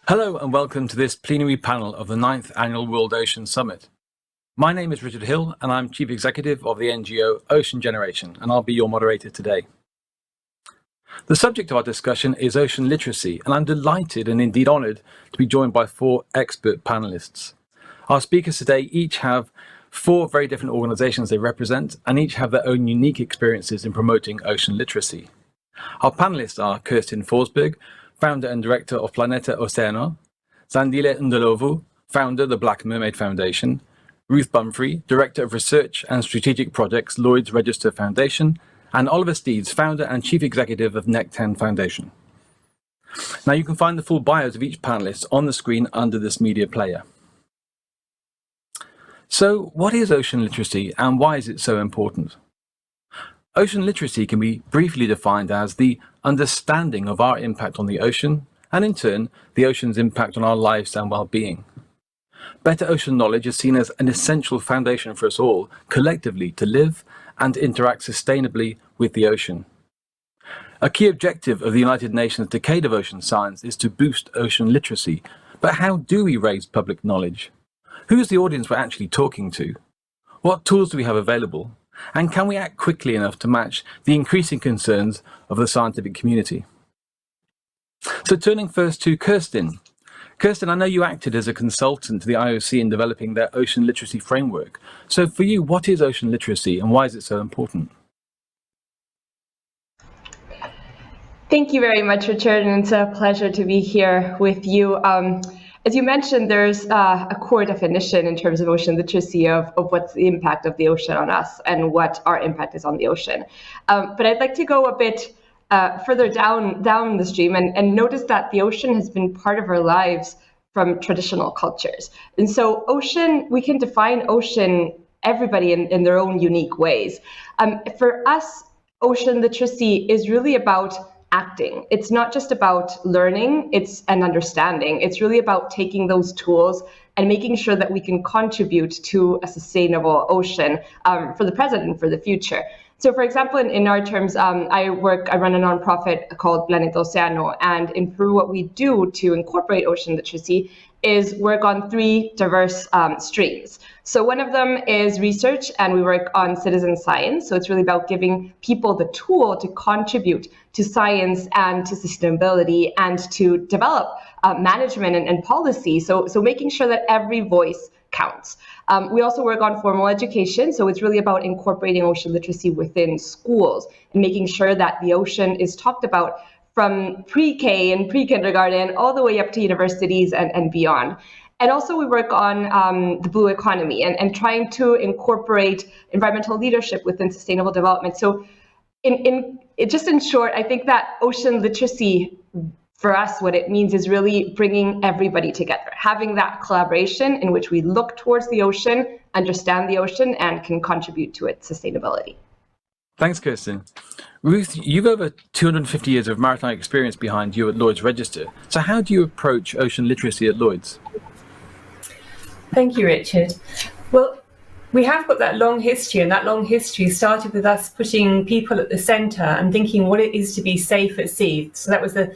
Hello and welcome to this plenary panel of the 9th Annual World Ocean Summit. My name is Richard Hill and I'm Chief Executive of the NGO Ocean Generation, and I'll be your moderator today. The subject of our discussion is ocean literacy, and I'm delighted and indeed honoured to be joined by 4 expert panellists. Our speakers today each have 4 very different organisations they represent, and each have their own unique experiences in promoting ocean literacy. Our panellists are Kerstin Forsberg, founder and director of Planeta, Oceano; Zandile Ndhlovu, founder of the Black Mermaid Foundation; Ruth Boumphrey, director of research and strategic projects, Lloyds Register Foundation; and Oliver Steeds, founder and chief executive of Nekton Foundation. Now you can find the full bios of each panelist on the screen under this media player. So what is ocean literacy and why is it so important? Ocean literacy can be briefly defined as the understanding of our impact on the ocean, and in turn, the ocean's impact on our lives and well-being. Better ocean knowledge is seen as an essential foundation for us all, collectively, to live and interact sustainably with the ocean. A key objective of the United Nations Decade of Ocean Science is to boost ocean literacy. But how do we raise public knowledge? Who is the audience we're actually talking to? What tools do we have available? And can we act quickly enough to match the increasing concerns of the scientific community? So turning first to Kerstin. Kerstin, I know you acted as a consultant to the IOC in developing their ocean literacy framework. So for you, what is ocean literacy and why is it so important? Thank you very much, Richard, and it's a pleasure to be here with you. As you mentioned, there's a core definition in terms of ocean literacy of what's the impact of the ocean on us and what our impact is on the ocean. But I'd like to go a bit further down the stream and notice that the ocean has been part of our lives from traditional cultures. And so ocean, we can define ocean, everybody in their own unique ways. For us, ocean literacy is really about acting. It's not just about learning, it's an understanding. It's really about taking those tools and making sure that we can contribute to a sustainable ocean for the present and for the future. So for example, in our terms, I run a nonprofit called Planeta Oceano, and in Peru what we do to incorporate ocean literacy is work on 3 diverse streams. So one of them is research, and we work on citizen science. So it's really about giving people the tool to contribute to science and to sustainability and to develop management and policy. So making sure that every voice counts. We also work on formal education. So it's really about incorporating ocean literacy within schools and making sure that the ocean is talked about from pre-K and pre-kindergarten all the way up to universities and beyond. And also we work on the blue economy and trying to incorporate environmental leadership within sustainable development. So just in short, I think that ocean literacy for us, what it means is really bringing everybody together, having that collaboration in which we look towards the ocean, understand the ocean, and can contribute to its sustainability. Thanks, Kerstin. Ruth, you've over 250 years of maritime experience behind you at Lloyds Register. So how do you approach ocean literacy at Lloyds? Thank you, Richard. Well, we have got that long history, and that long history started with us putting people at the centre and thinking what it is to be safe at sea. So that was the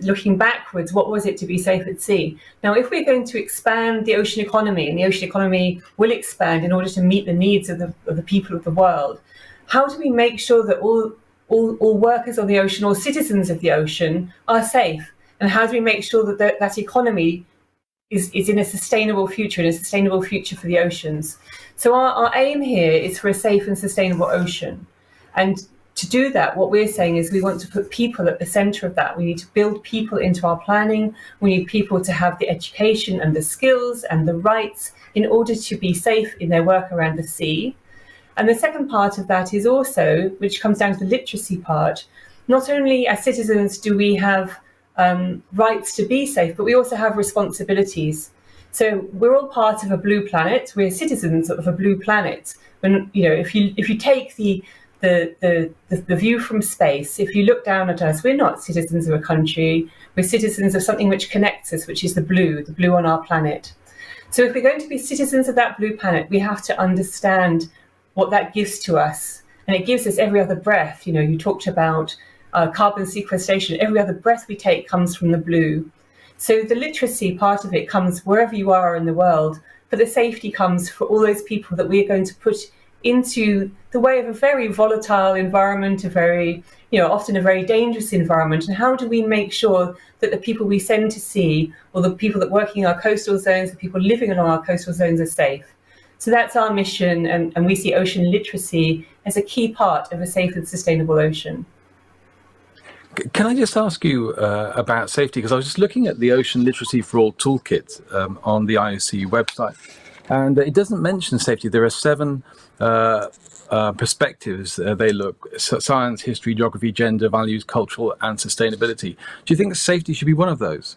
looking backwards, what was it to be safe at sea? Now, if we're going to expand the ocean economy, and the ocean economy will expand in order to meet the needs of the people of the world, how do we make sure that all workers on the ocean, all citizens of the ocean are safe? And how do we make sure that that economy is in a sustainable future, for the oceans? So our aim here is for a safe and sustainable ocean. And to do that, what we're saying is we want to put people at the centre of that. We need to build people into our planning. We need people to have the education and the skills and the rights in order to be safe in their work around the sea. And the second part of that is also, which comes down to the literacy part, not only as citizens do we have rights to be safe, but we also have responsibilities. So we're all part of a blue planet. We're citizens of a blue planet. When if you take the view from space, if you look down at us, we're not citizens of a country. We're citizens of something which connects us, which is the blue on our planet. So if we're going to be citizens of that blue planet, we have to understand what that gives to us. And it gives us every other breath. You talked about carbon sequestration. Every other breath we take comes from the blue. So the literacy part of it comes wherever you are in the world, but the safety comes for all those people that we are going to put into the way of a very volatile environment, often a very dangerous environment. And how do we make sure that the people we send to sea, or the people that work in our coastal zones, the people living along our coastal zones, are safe? So that's our mission, and we see ocean literacy as a key part of a safe and sustainable ocean. Can I just ask you about safety? Because I was just looking at the Ocean Literacy for All toolkit on the IOC website, and it doesn't mention safety. There are 7 perspectives. They look: science, history, geography, gender, values, cultural, and sustainability. Do you think safety should be one of those?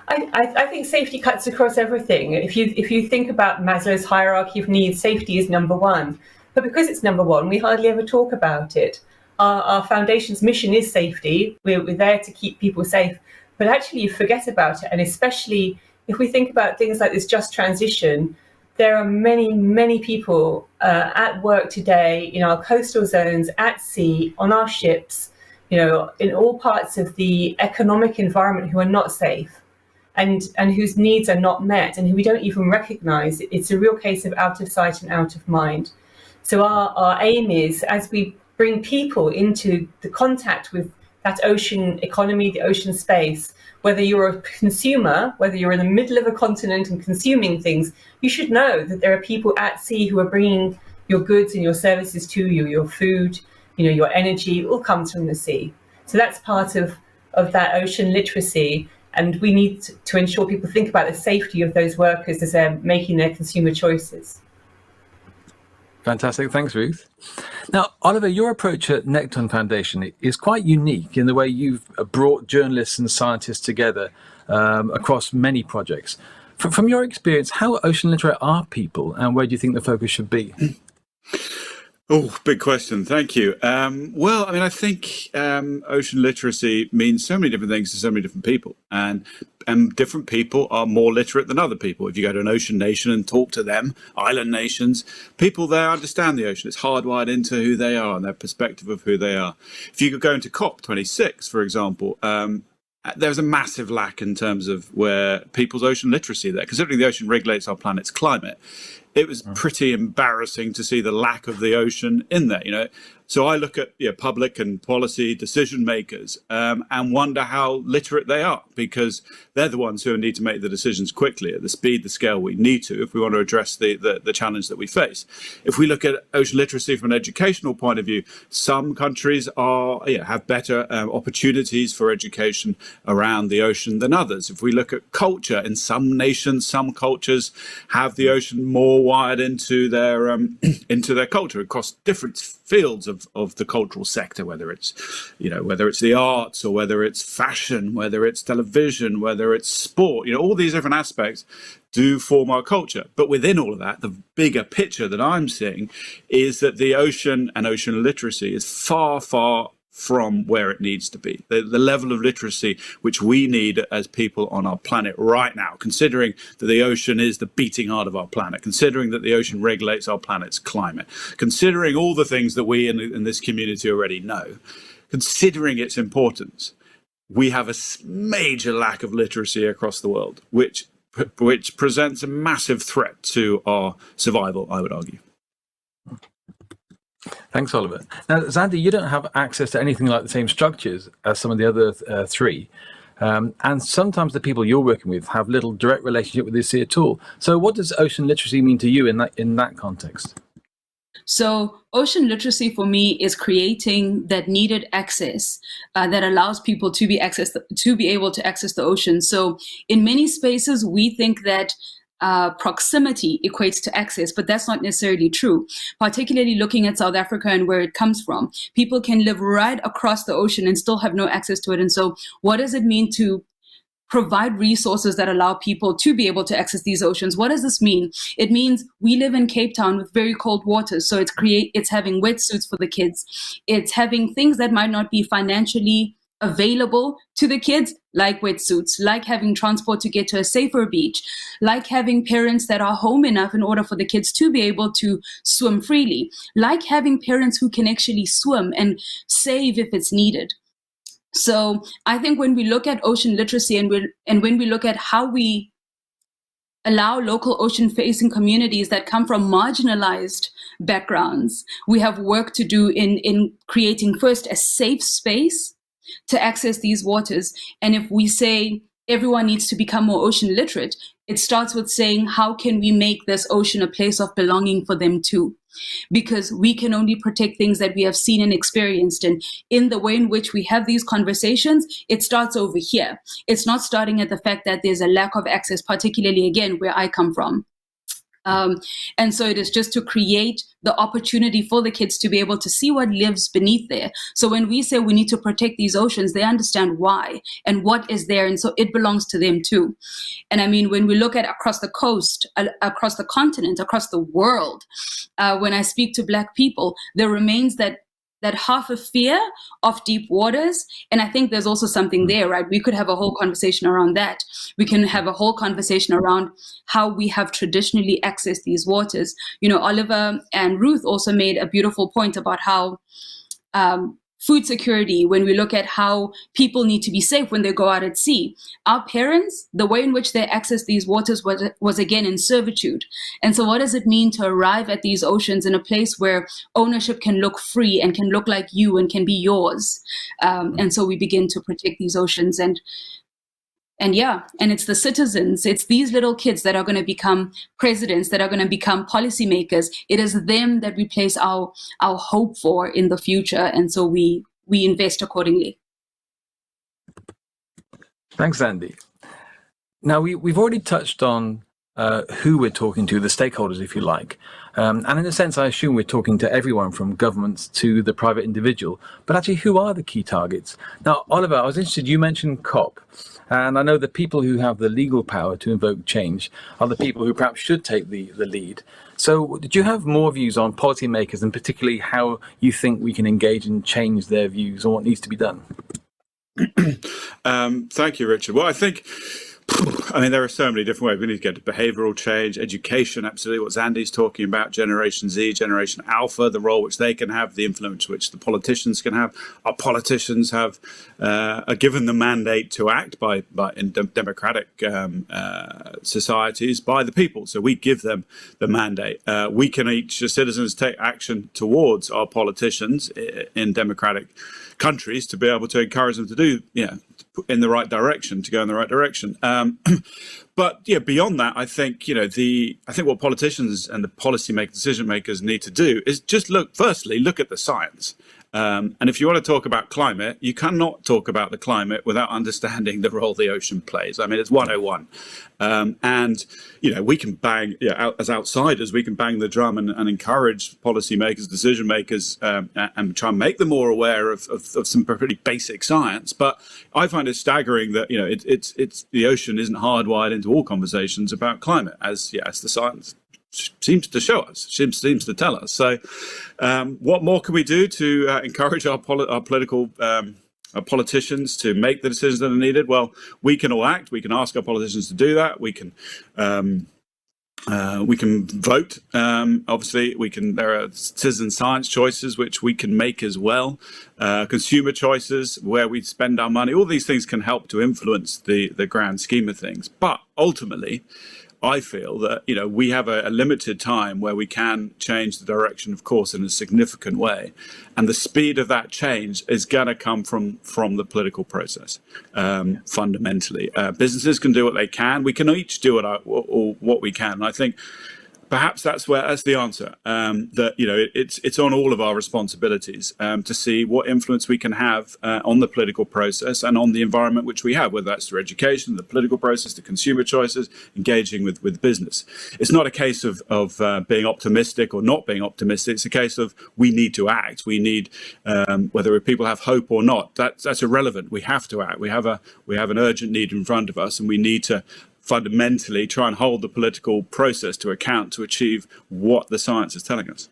I think safety cuts across everything. If you think about Maslow's hierarchy of needs, safety is number 1. But because it's number 1, we hardly ever talk about it. Our foundation's mission is safety. We're there to keep people safe, but actually you forget about it. And especially if we think about things like this just transition, there are many, many people at work today in our coastal zones, at sea, on our ships, in all parts of the economic environment, who are not safe and whose needs are not met, and who we don't even recognize. It's a real case of out of sight and out of mind. So our aim is, as we bring people into the contact with that ocean economy, the ocean space, whether you're a consumer, whether you're in the middle of a continent and consuming things, you should know that there are people at sea who are bringing your goods and your services to you, your food, your energy, all comes from the sea. So that's part of that ocean literacy. And we need to ensure people think about the safety of those workers as they're making their consumer choices. Fantastic. Thanks, Ruth. Now, Oliver, your approach at Nekton Foundation is quite unique in the way you've brought journalists and scientists together across many projects. From your experience, how ocean literate are people, and where do you think the focus should be? Oh, big question. Thank you. Well, I think ocean literacy means so many different things to so many different people, and different people are more literate than other people. If you go to an ocean nation and talk to them, island nations, people there understand the ocean. It's hardwired into who they are and their perspective of who they are. If you could go into COP26, for example, there's a massive lack in terms of where people's ocean literacy there. Considering the ocean regulates our planet's climate, it was pretty embarrassing to see the lack of the ocean in there. So I look at public and policy decision makers and wonder how literate they are, because they're the ones who need to make the decisions quickly at the speed, the scale we need to, if we want to address the challenge that we face. If we look at ocean literacy from an educational point of view, some countries have better opportunities for education around the ocean than others. If we look at culture, in some nations, some cultures have the ocean more wired into their culture across different fields of the cultural sector, whether it's the arts, or whether it's fashion, whether it's television, whether it's sport. All these different aspects do form our culture. But within all of that, the bigger picture that I'm seeing is that the ocean and ocean literacy is far, far from where it needs to be. The level of literacy which we need as people on our planet right now, considering that the ocean is the beating heart of our planet, considering that the ocean regulates our planet's climate, considering all the things that we in this community already know, considering its importance, we have a major lack of literacy across the world, which presents a massive threat to our survival, I would argue. Thanks, Oliver. Now, Zandile, you don't have access to anything like the same structures as some of the other 3. And sometimes the people you're working with have little direct relationship with the sea at all. So what does ocean literacy mean to you in that context? So ocean literacy for me is creating that needed access that allows people to be able to access the ocean. So in many spaces, we think that proximity equates to access, but that's not necessarily true, particularly looking at South Africa and where it comes from. People can live right across the ocean and still have no access to it. And so what does it mean to provide resources that allow people to be able to access these oceans? What does this mean? It means we live in Cape Town with very cold waters. So it's having wetsuits for the kids. It's having things that might not be financially available to the kids, like wetsuits, like having transport to get to a safer beach, like having parents that are home enough in order for the kids to be able to swim freely, like having parents who can actually swim and save if it's needed. So I think when we look at ocean literacy and when we look at how we allow local ocean-facing communities that come from marginalized backgrounds, we have work to do in creating first a safe space to access these waters. And if we say everyone needs to become more ocean literate, it starts with saying, how can we make this ocean a place of belonging for them too? Because we can only protect things that we have seen and experienced. And in the way in which we have these conversations, it starts over here. It's not starting at the fact that there's a lack of access, particularly, again, where I come from. And so it is just to create the opportunity for the kids to be able to see what lives beneath there. So when we say we need to protect these oceans, they understand why and what is there. And so it belongs to them too. And I mean, when we look at across the coast, across the continent, across the world, when I speak to Black people, there remains that half a fear of deep waters. And I think there's also something there, right? We could have a whole conversation around that. We can have a whole conversation around how we have traditionally accessed these waters. You know, Oliver and Ruth also made a beautiful point about how food security, when we look at how people need to be safe when they go out at sea. Our parents, the way in which they access these waters was again in servitude. And so what does it mean to arrive at these oceans in a place where ownership can look free and can look like you and can be yours? And so we begin to protect these oceans. And it's the citizens, it's these little kids that are going to become presidents, that are going to become policymakers. It is them that we place our hope for in the future. And so we invest accordingly. Thanks, Andy. Now, we've already touched on who we're talking to, the stakeholders, if you like. And in a sense, I assume we're talking to everyone from governments to the private individual. But actually, who are the key targets? Now, Oliver, I was interested, you mentioned COP. And I know the people who have the legal power to invoke change are the people who perhaps should take the lead. So did you have more views on policymakers and particularly how you think we can engage and change their views on what needs to be done? Thank you, Richard. Well, I mean, there are so many different ways. We need to get to behavioral change, education, absolutely what Andy's talking about, Generation Z, Generation Alpha, the role which they can have, the influence which the politicians can have. Our politicians are given the mandate to act in democratic societies by the people. So we give them the mandate. We can each, as citizens, take action towards our politicians in democratic countries to be able to encourage them to do, in the right direction, to go in the right direction. But beyond that, I think what politicians and the policymakers, decision makers need to do is just look at the science. And if you want to talk about climate, you cannot talk about the climate without understanding the role the ocean plays. I mean, it's 101. And we can bang, as outsiders, we can bang the drum and encourage policymakers, decision makers, and try and make them more aware of some pretty basic science. But I find it staggering that it's the ocean isn't hardwired into all conversations about climate, as the science seems to show us, seems to tell us. So what more can we do to encourage our political politicians to make the decisions that are needed? Well, we can all act. We can ask our politicians to do that. We can vote. Obviously, there are citizen science choices which we can make as well. Consumer choices, where we spend our money. All these things can help to influence the grand scheme of things. But ultimately, I feel that we have a limited time where we can change the direction of course in a significant way, and the speed of that change is going to come from the political process. Fundamentally, businesses can do what they can. We can each do what we can. And I think perhaps that's the answer. That it's on all of our responsibilities to see what influence we can have on the political process and on the environment which we have, whether that's through education, the political process, the consumer choices, engaging with business. It's not a case of being optimistic or not being optimistic. It's a case of we need to act. We need whether people have hope or not. That's irrelevant. We have to act. We have an urgent need in front of us, and we need to fundamentally try and hold the political process to account to achieve what the science is telling us.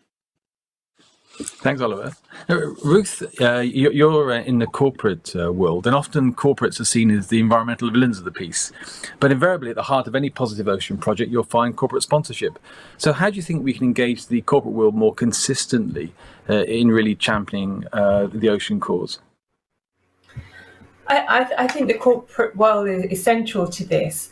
Thanks, Oliver. Ruth, you're in the corporate world, and often corporates are seen as the environmental villains of the piece. But invariably, at the heart of any positive ocean project, you'll find corporate sponsorship. So how do you think we can engage the corporate world more consistently in really championing the ocean cause? I think the corporate world is central to this.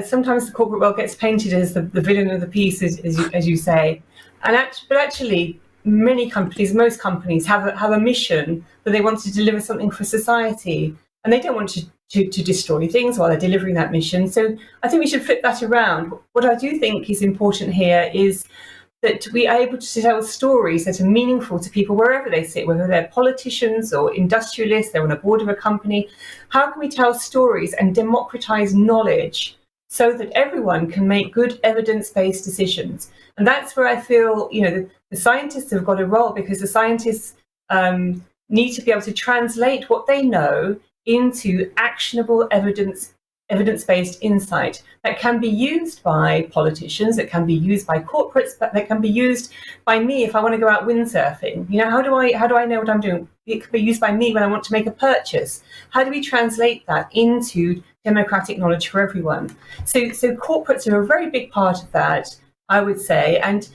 Sometimes the corporate world gets painted as the villain of the piece, as you say, but actually, many companies, most companies, have a mission that they want to deliver something for society, and they don't want to destroy things while they're delivering that mission. So I think we should flip that around. What I do think is important here is that we are able to tell stories that are meaningful to people wherever they sit, whether they're politicians or industrialists, they're on a board of a company. How can we tell stories and democratize knowledge so that everyone can make good evidence-based decisions? And that's where I feel, the scientists have got a role, because the scientists need to be able to translate what they know into actionable evidence-based insight that can be used by politicians, that can be used by corporates, but that can be used by me if I want to go out windsurfing. How do I know what I'm doing? It can be used by me when I want to make a purchase. How do we translate that into democratic knowledge for everyone? So corporates are a very big part of that, I would say, and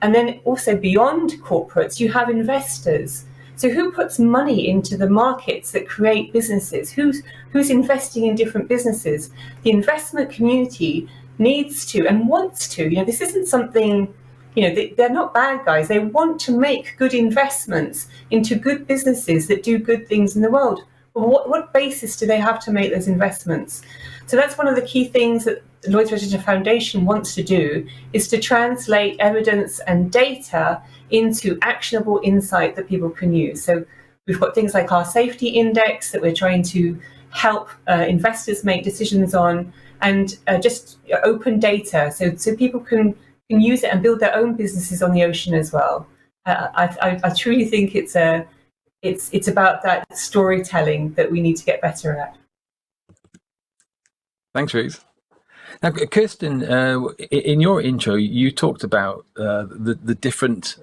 then also beyond corporates, you have investors. So who puts money into the markets that create businesses? Who's investing in different businesses? The investment community needs to and wants to. This isn't something, they're not bad guys. They want to make good investments into good businesses that do good things in the world. But what basis do they have to make those investments? So that's one of the key things that the Lloyds Register Foundation wants to do, is to translate evidence and data into actionable insight that people can use. So we've got things like our safety index that we're trying to help investors make decisions on, and just open data so people can use it and build their own businesses on the ocean as well. I truly think it's about that storytelling that we need to get better at. Thanks, Ruth. Now, Kerstin, in your intro, you talked about the different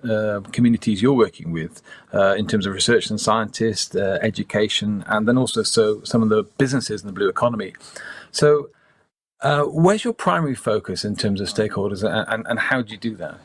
communities you're working with in terms of research and scientists, education, and then also some of the businesses in the blue economy. So where's your primary focus in terms of stakeholders, and how do you do that?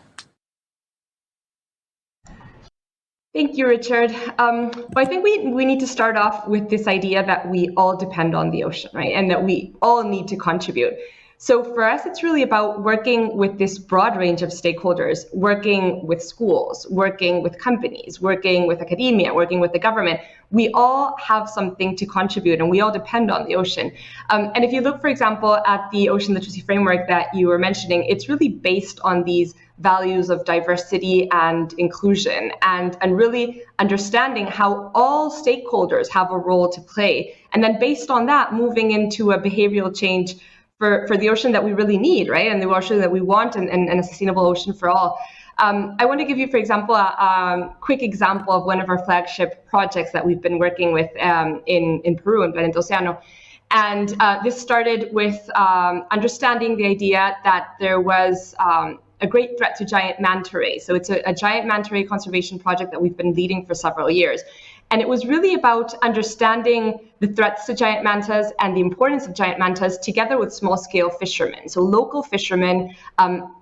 Thank you, Richard. I think we need to start off with this idea that we all depend on the ocean, right? And that we all need to contribute. So for us, it's really about working with this broad range of stakeholders, working with schools, working with companies, working with academia, working with the government. We all have something to contribute, and we all depend on the ocean. And if you look, for example, at the ocean literacy framework that you were mentioning, it's really based on these values of diversity and inclusion, and really understanding how all stakeholders have a role to play. And then based on that, moving into a behavioral change for the ocean that we really need, right? And the ocean that we want, and a sustainable ocean for all. I want to give you, for example, a quick example of one of our flagship projects that we've been working with in Peru, in Planeta Oceano. And this started with understanding the idea that there was a great threat to giant manta rays. So it's a giant manta ray conservation project that we've been leading for several years. And it was really about understanding the threats to giant mantas and the importance of giant mantas together with small-scale fishermen. So local fishermen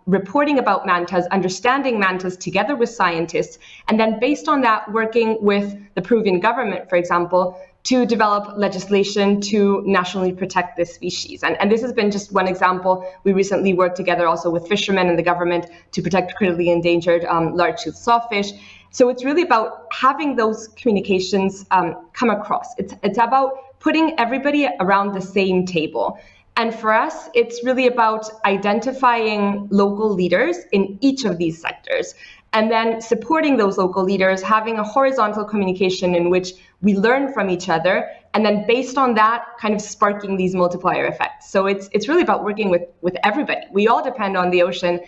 reporting about mantas, understanding mantas together with scientists, and then based on that, working with the Peruvian government, for example, to develop legislation to nationally protect this species. And this has been just one example. We recently worked together also with fishermen and the government to protect critically endangered large-toothed sawfish. So it's really about having those communications come across. It's about putting everybody around the same table. And for us, it's really about identifying local leaders in each of these sectors, and then supporting those local leaders, having a horizontal communication in which we learn from each other, and then based on that, kind of sparking these multiplier effects. So it's really about working with everybody. We all depend on the ocean,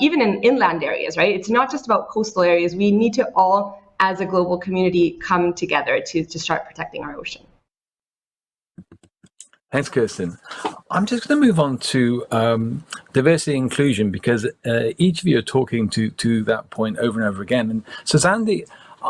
even in inland areas, right? It's not just about coastal areas. We need to all, as a global community, come together to start protecting our ocean. Thanks, Kerstin. I'm just going to move on to diversity and inclusion, because each of you are talking to that point over and over again. And so, Zandile,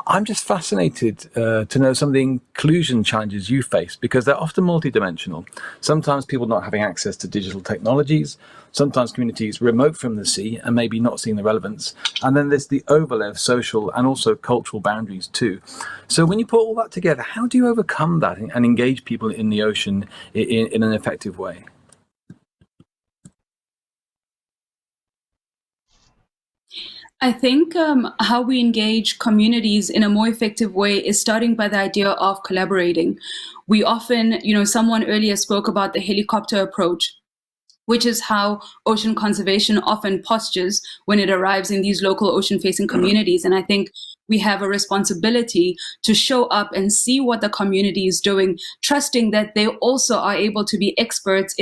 I'm just fascinated to know some of the inclusion challenges you face, because they're often multidimensional. Sometimes people not having access to digital technologies, sometimes communities remote from the sea and maybe not seeing the relevance. And then there's the overlay of social and also cultural boundaries too. So when you put all that together, how do you overcome that and engage people in the ocean in an effective way? I think how we engage communities in a more effective way is starting by the idea of collaborating. We often, someone earlier spoke about the helicopter approach, which is how ocean conservation often postures when it arrives in these local ocean-facing communities. And I think we have a responsibility to show up and see what the community is doing, trusting that they also are able to be experts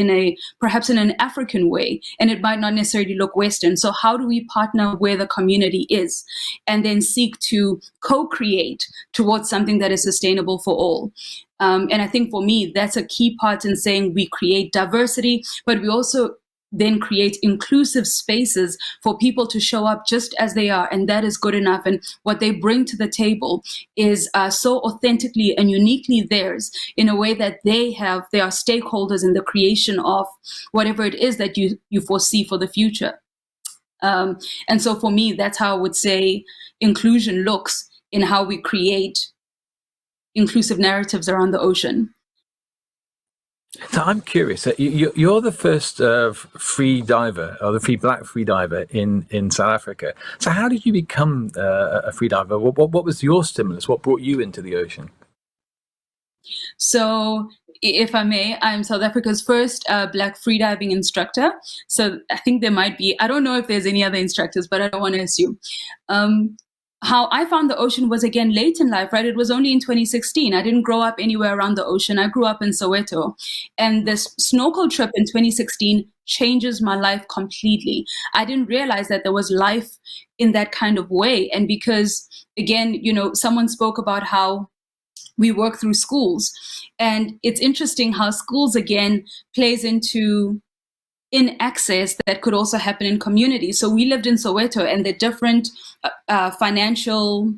perhaps in an African way, and it might not necessarily look Western. So how do we partner where the community is and then seek to co-create towards something that is sustainable for all? And I think for me, that's a key part in saying we create diversity, but we also then create inclusive spaces for people to show up just as they are. And that is good enough. And what they bring to the table is so authentically and uniquely theirs, in a way that they are stakeholders in the creation of whatever it is that you foresee for the future. And so for me, that's how I would say inclusion looks in how we create inclusive narratives around the ocean. So I'm curious, you're the first free diver, or the black free diver in South Africa. So how did you become a free diver? What was your stimulus? What brought you into the ocean? So if I may, I'm South Africa's first black freediving instructor. So I think there might be, I don't know if there's any other instructors, but I don't want to assume. How I found the ocean was, again, late in life, right? It was only in 2016. I didn't grow up anywhere around the ocean. I grew up in Soweto. And this snorkel trip in 2016 changes my life completely. I didn't realize that there was life in that kind of way. And because, again, someone spoke about how we work through schools. And it's interesting how schools, again, plays into in access that could also happen in communities. So we lived in Soweto, and the different financial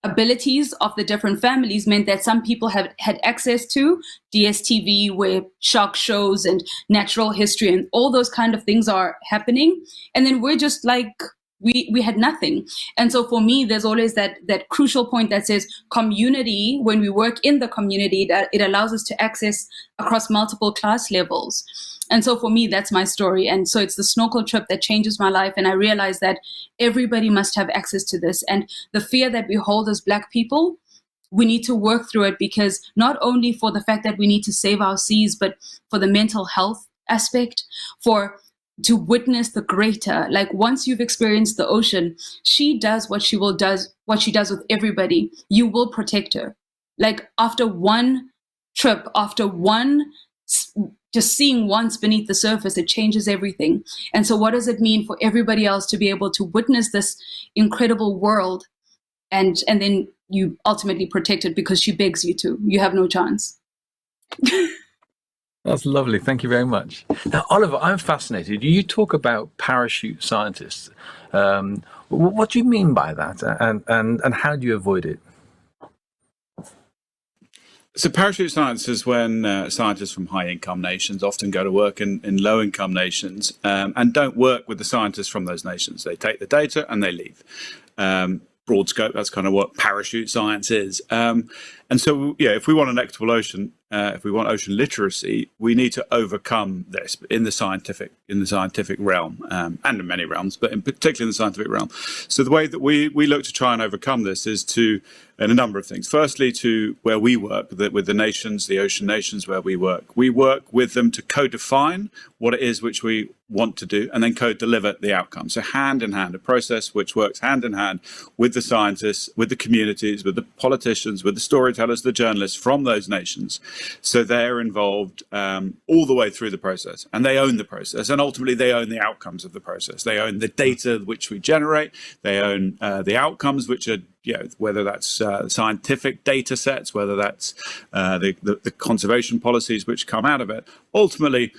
abilities of the different families meant that some people had access to DSTV, where shark shows and natural history and all those kind of things are happening. And then we're just like, we had nothing. And so for me, there's always that crucial point that says community. When we work in the community, that it allows us to access across multiple class levels. And so for me, that's my story. And so it's the snorkel trip that changes my life. And I realized that everybody must have access to this. And the fear that we hold as Black people, we need to work through it, because not only for the fact that we need to save our seas, but for the mental health aspect, to witness the greater, like once you've experienced the ocean, she does what she does with everybody. You will protect her. Like after one trip, after one, just seeing once beneath the surface, it changes everything. And so what does it mean for everybody else to be able to witness this incredible world, and then you ultimately protect it because she begs you to? You have no chance. That's lovely. Thank you very much. Now, Oliver, I'm fascinated. You talk about parachute scientists. What do you mean by that, and how do you avoid it? So parachute science is when scientists from high-income nations often go to work in low-income nations and don't work with the scientists from those nations. They take the data and they leave. Broad scope, that's kind of what parachute science is. And so, if we want an equitable ocean, if we want ocean literacy, we need to overcome this in the scientific realm, and in many realms, but in particular in the scientific realm. So the way that we look to try and overcome this is in a number of things. Firstly, to where we work with the nations, the ocean nations where we work with them to co-define what it is which we want to do, and then co-deliver the outcome. So hand in hand, a process which works hand in hand with the scientists, with the communities, with the politicians, with the storytellers, the journalists from those nations. So they're involved all the way through the process, and they own the process, and ultimately they own the outcomes of the process. They own the data which we generate. They own the outcomes, which are, whether that's scientific data sets, whether that's the conservation policies which come out of it. Ultimately,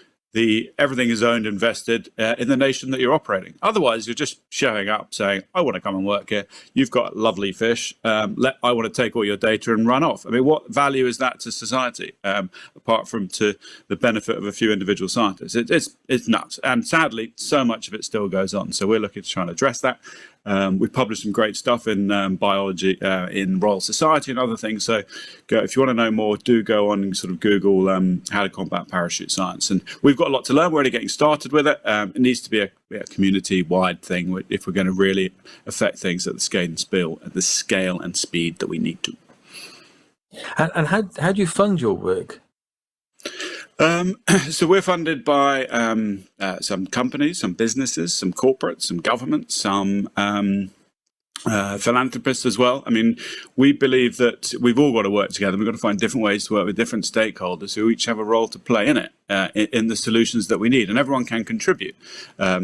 everything is owned, invested in the nation that you're operating. Otherwise, you're just showing up saying, I want to come and work here. You've got lovely fish. I want to take all your data and run off. I mean, what value is that to society, apart from to the benefit of a few individual scientists? It's nuts. And sadly, so much of it still goes on. So we're looking to try and address that. We've published some great stuff in biology, in Royal Society and other things. So if you want to know more, do go on and sort of Google how to combat parachute science. And we've got a lot to learn. We're only getting started with it. It needs to be a community-wide thing if we're going to really affect things at the scale and speed that we need to. And how do you fund your work? So we're funded by some companies, some businesses, some corporates, some governments, some philanthropists as well. I mean, we believe that we've all got to work together. We've got to find different ways to work with different stakeholders who each have a role to play in it, in the solutions that we need. And everyone can contribute.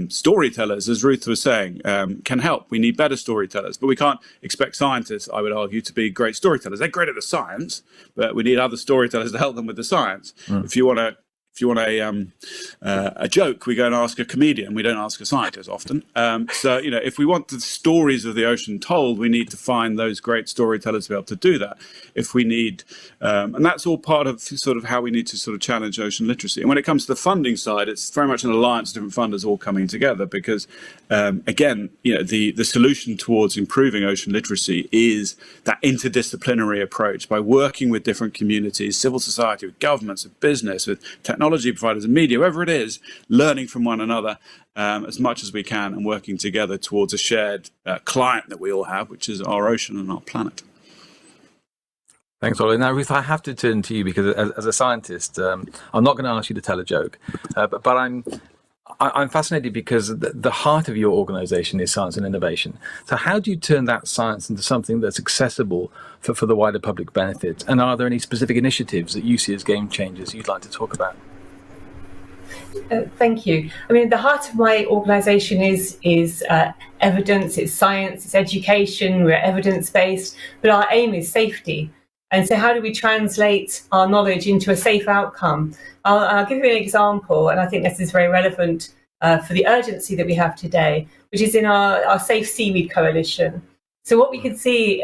Storytellers, as Ruth was saying, can help. We need better storytellers, but we can't expect scientists, I would argue, to be great storytellers. They're great at the science, but we need other storytellers to help them with the science. If you want a joke, we go and ask a comedian. We don't ask a scientist often. So, if we want the stories of the ocean told, we need to find those great storytellers to be able to do that. If we need, and that's all part of sort of how we need to sort of challenge ocean literacy. And when it comes to the funding side, it's very much an alliance of different funders all coming together because, again, the solution towards improving ocean literacy is that interdisciplinary approach by working with different communities, civil society, with governments, with business, with technology providers and media, whoever it is, learning from one another as much as we can and working together towards a shared client that we all have, which is our ocean and our planet. Thanks, Ollie. Now, Ruth, I have to turn to you because as a scientist, I'm not going to ask you to tell a joke, but I'm fascinated because the heart of your organization is science and innovation. So how do you turn that science into something that's accessible for the wider public benefit? And are there any specific initiatives that you see as game changers you'd like to talk about? Thank you. I mean, the heart of my organization is evidence, it's science, it's education, we're evidence-based, but our aim is safety. And so how do we translate our knowledge into a safe outcome? I'll give you an example, and I think this is very relevant for the urgency that we have today, which is in our Safe Seaweed Coalition. So what we can see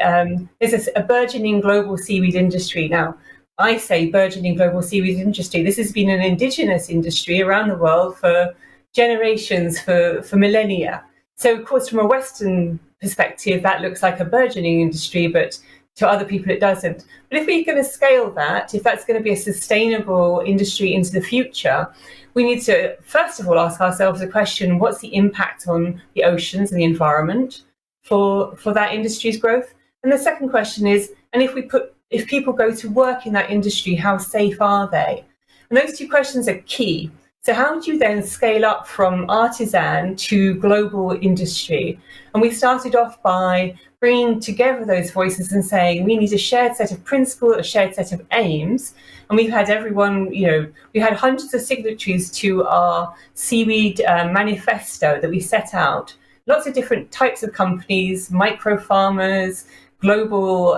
is a burgeoning global seaweed industry. Now, I say burgeoning global seaweed industry. This has been an indigenous industry around the world for generations, for millennia. So, of course, from a Western perspective, that looks like a burgeoning industry, but to other people it doesn't. But if we're going to scale that, if that's going to be a sustainable industry into the future, we need to, first of all, ask ourselves the question, what's the impact on the oceans and the environment for that industry's growth? And the second question is, and if people go to work in that industry, how safe are they? And those two questions are key. So how do you then scale up from artisan to global industry? And we started off by bringing together those voices and saying we need a shared set of principles, a shared set of aims. And we've had everyone, we had hundreds of signatories to our seaweed manifesto that we set out. Lots of different types of companies, micro farmers, global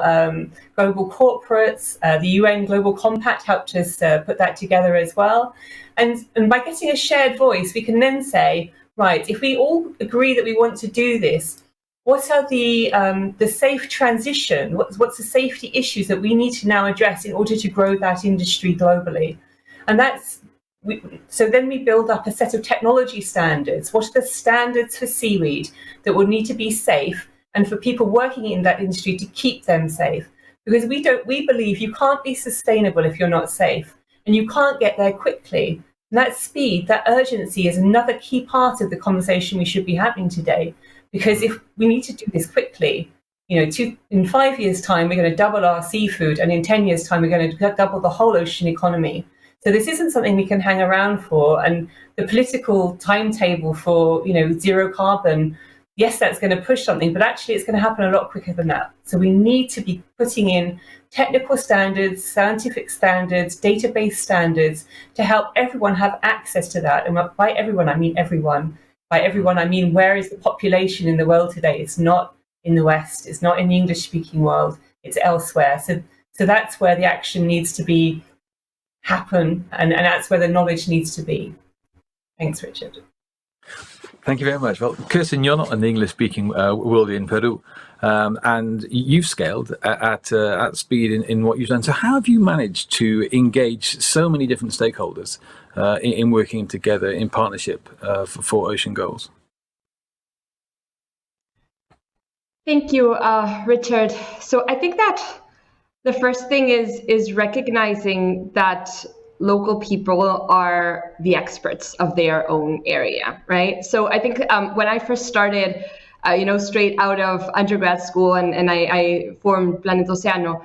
corporates. The UN Global Compact helped us put that together as well. And by getting a shared voice, we can then say, right, if we all agree that we want to do this, what are the safe transition? What's the safety issues that we need to now address in order to grow that industry globally? And so then we build up a set of technology standards. What are the standards for seaweed that will need to be safe and for people working in that industry to keep them safe? Because we believe you can't be sustainable if you're not safe, and you can't get there quickly. And that speed, that urgency is another key part of the conversation we should be having today. Because if we need to do this quickly, in 5 years' time, we're going to double our seafood, and in 10 years' time, we're going to double the whole ocean economy. So this isn't something we can hang around for. And the political timetable for, zero carbon, yes, that's going to push something, but actually it's going to happen a lot quicker than that. So we need to be putting in technical standards, scientific standards, database standards to help everyone have access to that. And by everyone, I mean everyone. By everyone, I mean, where is the population in the world today? It's not in the West. It's not in the English-speaking world. It's elsewhere. So that's where the action needs to happen, and that's where the knowledge needs to be. Thanks, Richard. Thank you very much. Well, Kerstin, you're not an English-speaking world in Peru, and you've scaled at speed in what you've done. So how have you managed to engage so many different stakeholders in working together in partnership for ocean goals? Thank you, Richard. So I think that the first thing is recognizing that local people are the experts of their own area, right? So I think when I first started, straight out of undergrad school, and I formed Planeta Oceano,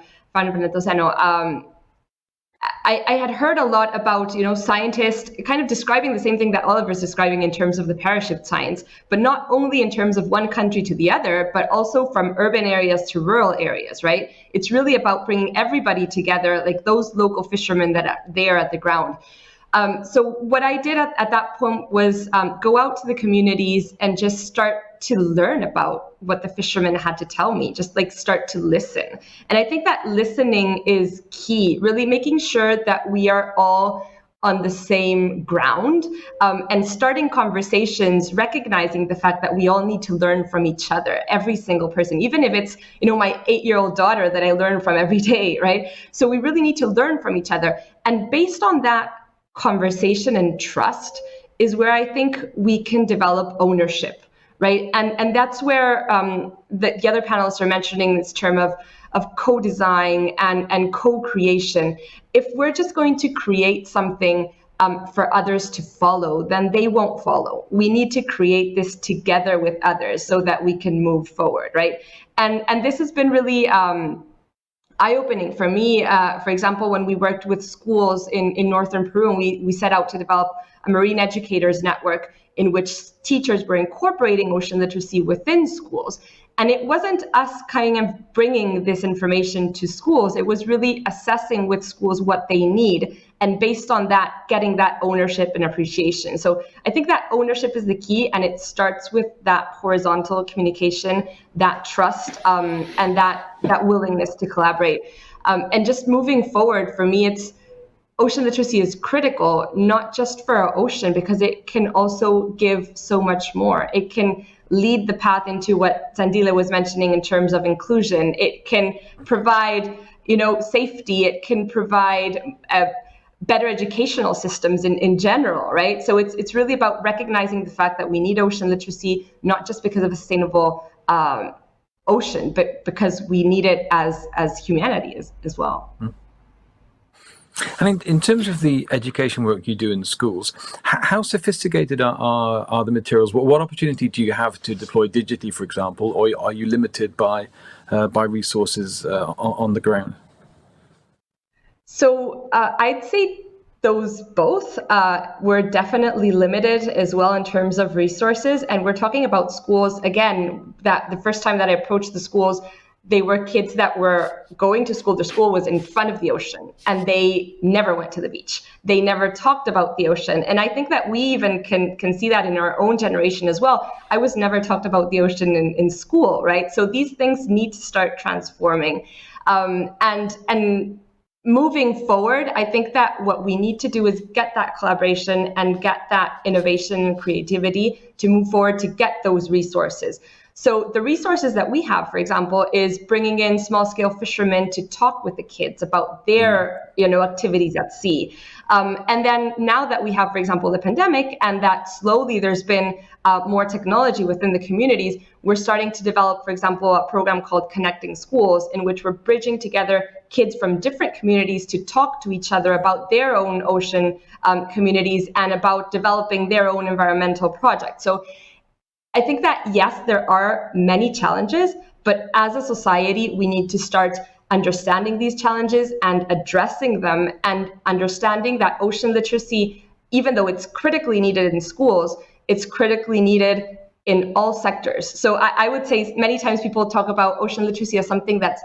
I had heard a lot about, scientists kind of describing the same thing that Oliver's describing in terms of the parachute science, but not only in terms of one country to the other, but also from urban areas to rural areas, right? It's really about bringing everybody together, like those local fishermen that are there at the ground. So what I did at that point was go out to the communities and just start to learn about what the fishermen had to tell me, just like start to listen. And I think that listening is key, really making sure that we are all on the same ground and starting conversations, recognizing the fact that we all need to learn from each other, every single person, even if it's, my 8-year-old daughter that I learn from every day, right? So we really need to learn from each other. And based on that conversation and trust is where I think we can develop ownership, right? And that's where the other panelists are mentioning this term of co-design and co-creation. If we're just going to create something for others to follow, then they won't follow. We need to create this together with others so that we can move forward, right? And this has been really eye-opening for me. For example, when we worked with schools in northern Peru, and we set out to develop a marine educators network in which teachers were incorporating ocean literacy within schools. And it wasn't us kind of bringing this information to schools. It was really assessing with schools what they need, and based on that, getting that ownership and appreciation. So I think that ownership is the key, and it starts with that horizontal communication, that trust, and that willingness to collaborate. And just moving forward, for me, it's ocean literacy is critical, not just for our ocean, because it can also give so much more. It can lead the path into what Zandile was mentioning in terms of inclusion. It can provide, safety. It can provide better educational systems in general, right? So it's really about recognizing the fact that we need ocean literacy, not just because of a sustainable ocean, but because we need it as humanity as well. Mm. And in terms of the education work you do in schools, how sophisticated are the materials? What opportunity do you have to deploy digitally, for example, or are you limited by resources on the ground? So I'd say those both were definitely limited as well in terms of resources. And we're talking about schools, again, that the first time that I approached the schools, they were kids that were going to school. Their school was in front of the ocean, and they never went to the beach. They never talked about the ocean. And I think that we even can see that in our own generation as well. I was never talked about the ocean in school, right? So these things need to start transforming. And moving forward, I think that what we need to do is get that collaboration and get that innovation and creativity to move forward to get those resources. So the resources that we have, for example, is bringing in small-scale fishermen to talk with the kids about their, activities at sea. And then now that we have, for example, the pandemic, and that slowly there's been more technology within the communities, we're starting to develop, for example, a program called Connecting Schools, in which we're bridging together kids from different communities to talk to each other about their own ocean communities and about developing their own environmental projects. So I think that, yes, there are many challenges, but as a society, we need to start understanding these challenges and addressing them, and understanding that ocean literacy, even though it's critically needed in schools, it's critically needed in all sectors. So I would say many times people talk about ocean literacy as something that's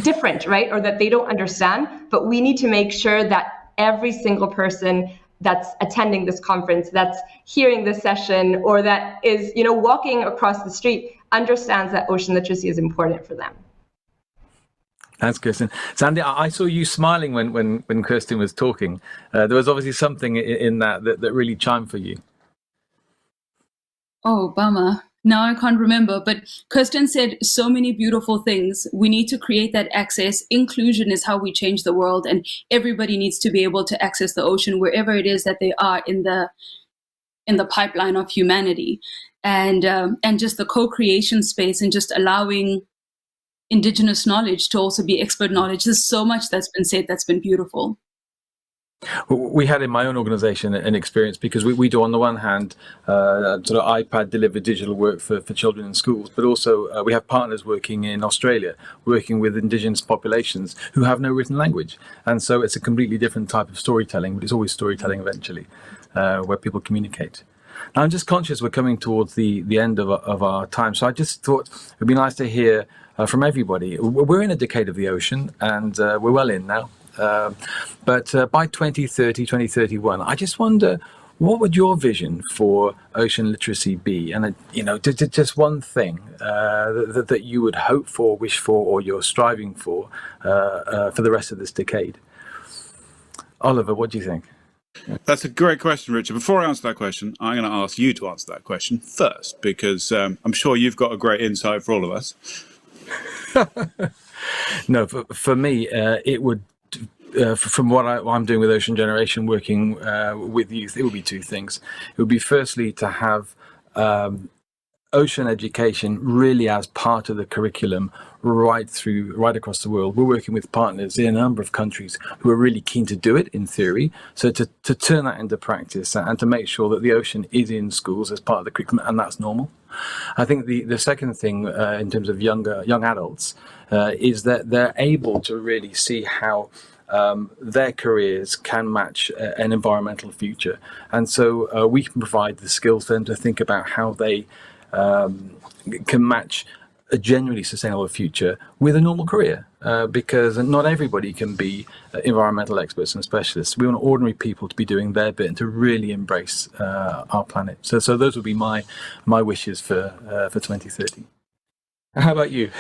different, right? Or that they don't understand, but we need to make sure that every single person that's attending this conference, that's hearing this session, or that is, walking across the street, understands that ocean literacy is important for them. Thanks, Kerstin. Sandy, I saw you smiling when Kerstin was talking. There was obviously something in that really chimed for you. Oh, bummer. Now I can't remember, but Kerstin said so many beautiful things. We need to create that access. Inclusion is how we change the world, and everybody needs to be able to access the ocean wherever it is that they are in the pipeline of humanity. And just the co-creation space and just allowing indigenous knowledge to also be expert knowledge. There's so much that's been said that's been beautiful. We had in my own organisation an experience because we do, on the one hand, sort of iPad delivered digital work for children in schools, but also we have partners working in Australia, working with indigenous populations who have no written language. And so it's a completely different type of storytelling, but it's always storytelling eventually, where people communicate. Now, I'm just conscious we're coming towards the end of our time, so I just thought it would be nice to hear from everybody. We're in a decade of the ocean, and we're well in now. But by 2030, 2031, I just wonder, what would your vision for ocean literacy be? And, just one thing that you would hope for, wish for, or you're striving for the rest of this decade. Oliver, what do you think? That's a great question, Richard. Before I answer that question, I'm going to ask you to answer that question first, because I'm sure you've got a great insight for all of us. No, for me, it would, from what I'm doing with Ocean Generation, working with youth, it would be two things. It would be firstly to have ocean education really as part of the curriculum right across the world. We're working with partners in a number of countries who are really keen to do it in theory. So to turn that into practice and to make sure that the ocean is in schools as part of the curriculum, and that's normal. I think the second thing in terms of young adults is that they're able to really see how their careers can match an environmental future. And so we can provide the skills for them to think about how they can match a genuinely sustainable future with a normal career, because not everybody can be environmental experts and specialists. We want ordinary people to be doing their bit and to really embrace our planet. So those would be my wishes for 2030. How about you?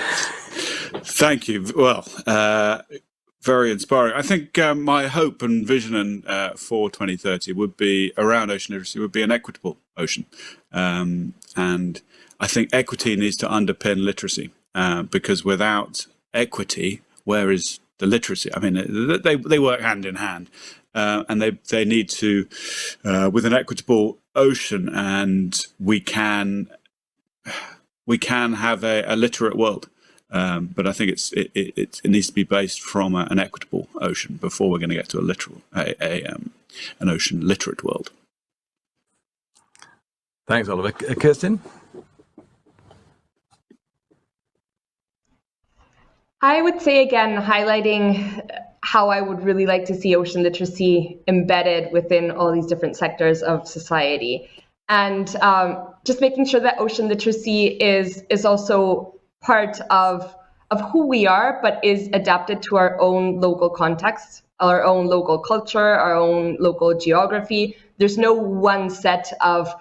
Thank you. Well, very inspiring. I think my hope and vision for 2030 would be around ocean literacy would be an equitable ocean. And I think equity needs to underpin literacy, because without equity, where is the literacy? I mean, they work hand in hand, and they need to, with an equitable ocean, and we can have a literate world. But I think it needs to be based from an equitable ocean before we're going to get to an ocean literate world. Thanks, Oliver. Kerstin? I would say, again, highlighting how I would really like to see ocean literacy embedded within all these different sectors of society. And just making sure that ocean literacy is also part of who we are, but is adapted to our own local context, our own local culture, our own local geography. There's no one set of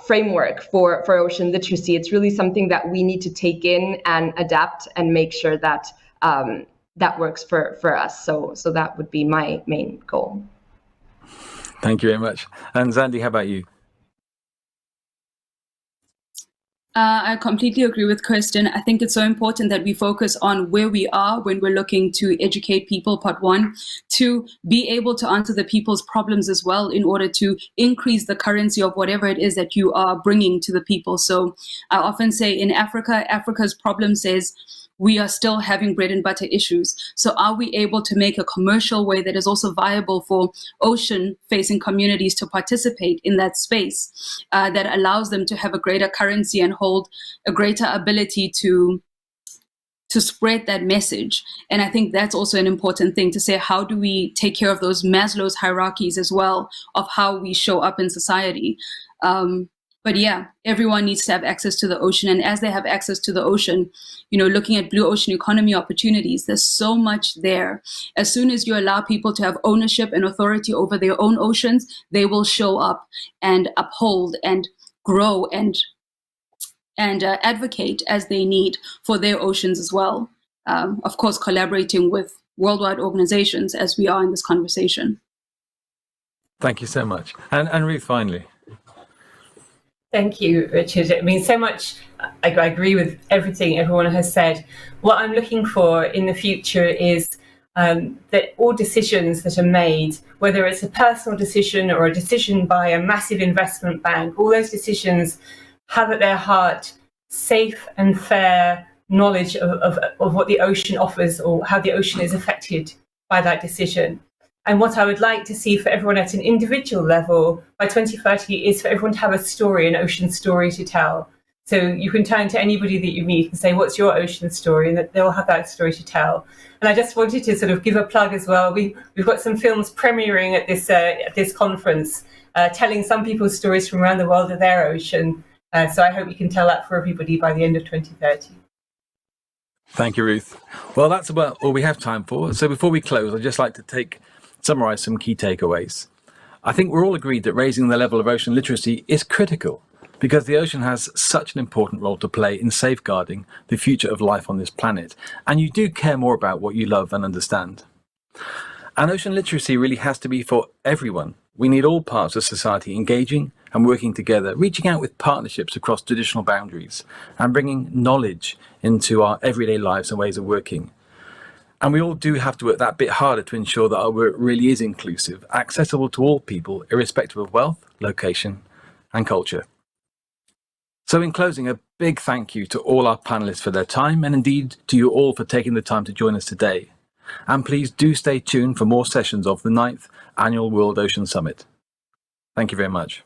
framework for ocean literacy. It's really something that we need to take in and adapt and make sure that that works for us. So that would be my main goal. Thank you very much. And Zandi, how about you? I completely agree with Kerstin. I think it's so important that we focus on where we are when we're looking to educate people, part one, to be able to answer the people's problems as well in order to increase the currency of whatever it is that you are bringing to the people. So I often say in Africa's problem says, we are still having bread and butter issues. So are we able to make a commercial way that is also viable for ocean-facing communities to participate in that space that allows them to have a greater currency and hold a greater ability to spread that message? And I think that's also an important thing to say, how do we take care of those Maslow's hierarchies as well of how we show up in society? But yeah, everyone needs to have access to the ocean. And as they have access to the ocean, looking at blue ocean economy opportunities, there's so much there. As soon as you allow people to have ownership and authority over their own oceans, they will show up and uphold and grow and advocate as they need for their oceans as well. of course, collaborating with worldwide organizations as we are in this conversation. Thank you so much. And Ruth, finally. Thank you, Richard. I mean, so much, I agree with everything everyone has said. What I'm looking for in the future is that all decisions that are made, whether it's a personal decision or a decision by a massive investment bank, all those decisions have at their heart safe and fair knowledge of what the ocean offers or how the ocean is affected by that decision. And what I would like to see for everyone at an individual level by 2030 is for everyone to have a story, an ocean story to tell. So you can turn to anybody that you meet and say, what's your ocean story? And that they'll have that story to tell. And I just wanted to sort of give a plug as well. We've got some films premiering at this conference, telling some people's stories from around the world of their ocean. So I hope we can tell that for everybody by the end of 2030. Thank you, Ruth. Well, that's about all we have time for. So before we close, I'd just like to summarize some key takeaways. I think we're all agreed that raising the level of ocean literacy is critical because the ocean has such an important role to play in safeguarding the future of life on this planet. And you do care more about what you love and understand. And ocean literacy really has to be for everyone. We need all parts of society engaging and working together, reaching out with partnerships across traditional boundaries and bringing knowledge into our everyday lives and ways of working. And we all do have to work that bit harder to ensure that our work really is inclusive, accessible to all people, irrespective of wealth, location, and culture. So in closing, a big thank you to all our panelists for their time, and indeed to you all for taking the time to join us today. And please do stay tuned for more sessions of the 9th Annual World Ocean Summit. Thank you very much.